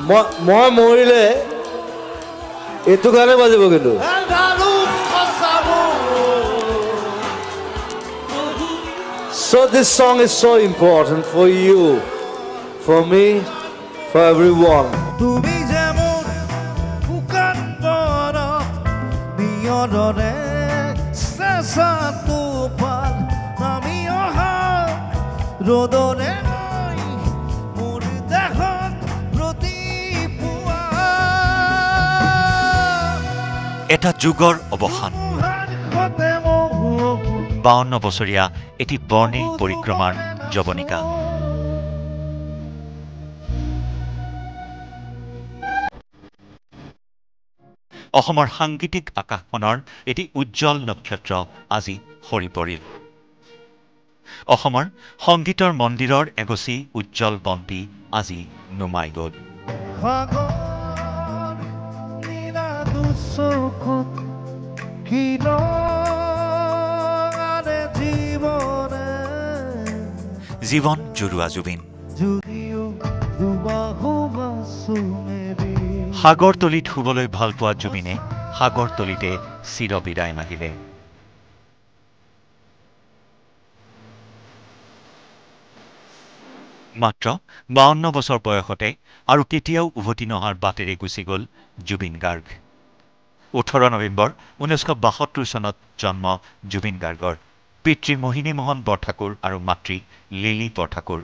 মই মৰিলে এইটো গানে বাজিব কিন্তু So this song is so important for you, for me, for everyone. এটা যুগৰ অৱসান 52 বছৰীয়া এটি বৰ্ণিল পৰিক্ৰমাৰ যৱনিকা অসমৰ সাংগীতিক আকাশখনৰ এটি উজ্জ্বল নক্ষত্ৰ আজি সৰি পৰিল অসমৰ সংগীতৰ মন্দিৰৰ এগছি উজ্জ্বল বন্তি আজি নুমাই গ'ল জীবন জুৰুৱা জুবিন সাগৰতলিত শুবলৈ ভাল পোৱা জুবিনে সাগৰতলিতে চিৰ বিদায় মাগিলে মাত্ৰ 52 বছৰ বয়সতে আৰু কেতিয়াও উভতি নহাৰ বাটেৰে গুচি গ'ল জুবিন গাৰ্গ 18 নৱেম্বৰ 1972 চনত জন্ম জুবিন গাৰ্গৰ পিতৃ মোহিনী মোহন বৰঠাকুৰ আৰু মাতৃ লিলি বৰঠাকুৰ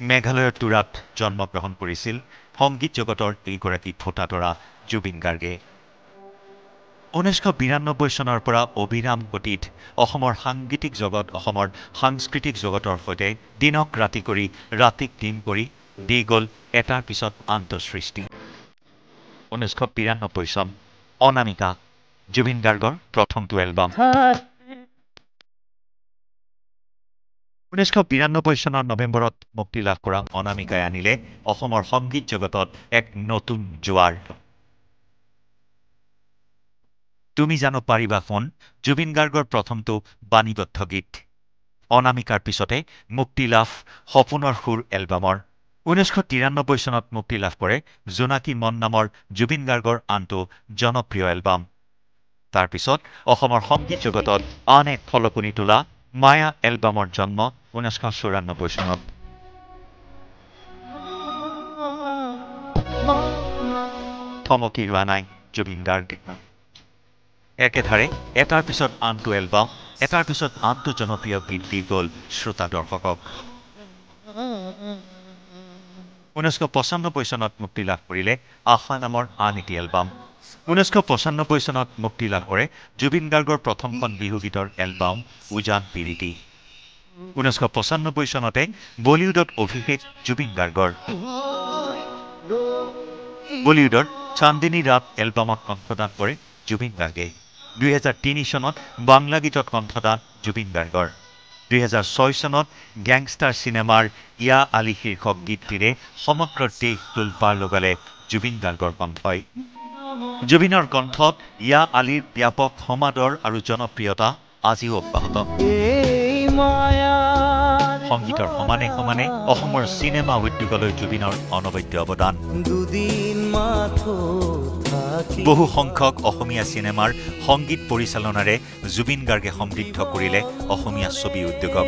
মেঘালয়ৰ তুৰাত জন্মগ্ৰহণ কৰিছিল সংগীত জগতৰ এইগৰাকী ফোঁটাতৰা জুবিন গাৰ্গে 1992 চনৰ পৰা অবিৰাম গতিত অসমৰ সাংগীতিক জগত অসমৰ সাংস্কৃতিক জগতৰ সৈতে দিনক ৰাতি কৰি ৰাতিক দিন কৰি দি গ'ল এটাৰ পিছত আনটো সৃষ্টি 1992 চন অনামিকা জুবিন গাৰ্গৰ প্ৰথমটো এলবাম 1992 চনৰ নৱেম্বৰত মুক্তি লাভ কৰা অনামিকাই আনিলে অসমৰ সংগীত জগতত এক নতুন জোৱাৰ তুমি জানো পাৰিবা ফোন জুবিন গাৰ্গৰ প্ৰথমটো বাণীবদ্ধ গীত অনামিকাৰ পিছতে মুক্তি লাভ সপোনৰ সুৰ এলবামৰ 1993 চনত মুক্তি লাভ কৰে জোনাকী মন নামৰ জুবিন গাৰ্গৰ আনটো জনপ্ৰিয় এলবাম তাৰ পিছত অসমৰ সংগীত জগতত আন এক খলকনি তোলা মায়া এলবামৰ জন্ম 1994 চনত থমকি ৰোৱা নাই জুবিন গাৰ্গ একেধাৰে এটাৰ পিছত আনটো এলবাম এটাৰ পিছত আনটো জনপ্ৰিয় গীত দি গ'ল শ্ৰোতা দৰ্শকক 1995 চনত মুক্তি লাভ কৰিলে আশা নামৰ আন এটি এলবাম 1995 চনত মুক্তি লাভ কৰে জুবিন গাৰ্গৰ প্ৰথমখন বিহুগীতৰ এলবাম উজান পিৰিতি 1995 চনতে বলিউডত অভিষেক জুবিন গাৰ্গৰ বলিউডৰ চান্দিনী ৰাত এলবামত কণ্ঠদান কৰে জুবিন গাৰ্গে 2003 চনত বাংলা গীতত কণ্ঠদান জুবিন গাৰ্গৰ 2006 চনত গ্যাংষ্টাৰ চিনেমাৰ ইয়া আলী শীৰ্ষক গীতটিৰে সমগ্ৰ দেশ তোলপাৰ লগালে জুবিন গাৰ্গৰ কণ্ঠই জুবিনৰ কণ্ঠত ইয়া আলীৰ ব্যাপক সমাদৰ আৰু জনপ্ৰিয়তা আজিও অব্যাহত সংগীতৰ সমানে সমানে অসমৰ চিনেমা উদ্যোগলৈ জুবিনৰ অনবদ্য অৱদান বহু সংখ্যক অসমীয়া চিনেমাৰ সংগীত পৰিচালনাৰে জুবিন গাৰ্গে সমৃদ্ধ কৰিলে অসমীয়া ছবি উদ্যোগক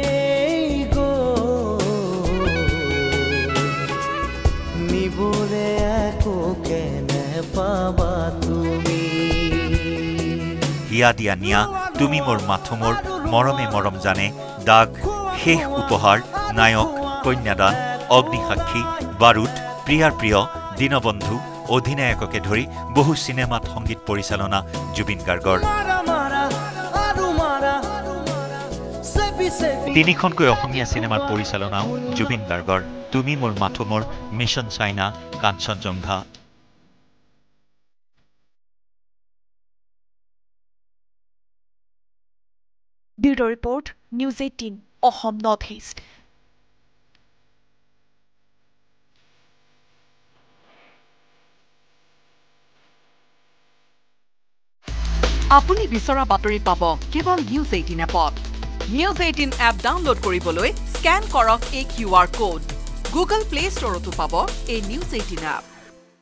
হিয়া দিয়া নিয়া তুমি মোৰ মাথো মোৰ মৰমে মৰম জানে দাগ শেষ উপহাৰ নায়ক কন্যাদান অগ্নিসাক্ষী বাৰুদ প্ৰিয়াৰ প্ৰিয় দীনবন্ধু অধিনায়ককে ধৰি বহু চিনেমাত সংগীত পৰিচালনা জুবিন গাৰ্গৰ তিনিখনকৈ অসমীয়া চিনেমাৰ পৰিচালনাও জুবিন গাৰ্গৰ তুমি মোৰ মাথো মোৰ mission China Kanchenjunga Bureau Report, News 18, Ohom Northeast. আপুনি বিচৰা বাতৰি পাব কেৱল News 18 এপত News 18 এপ ডাউনলোড কৰিবলৈ স্ক্যান কৰক এই QR কোড Google Play Storeতো পাব এই News 18 এপ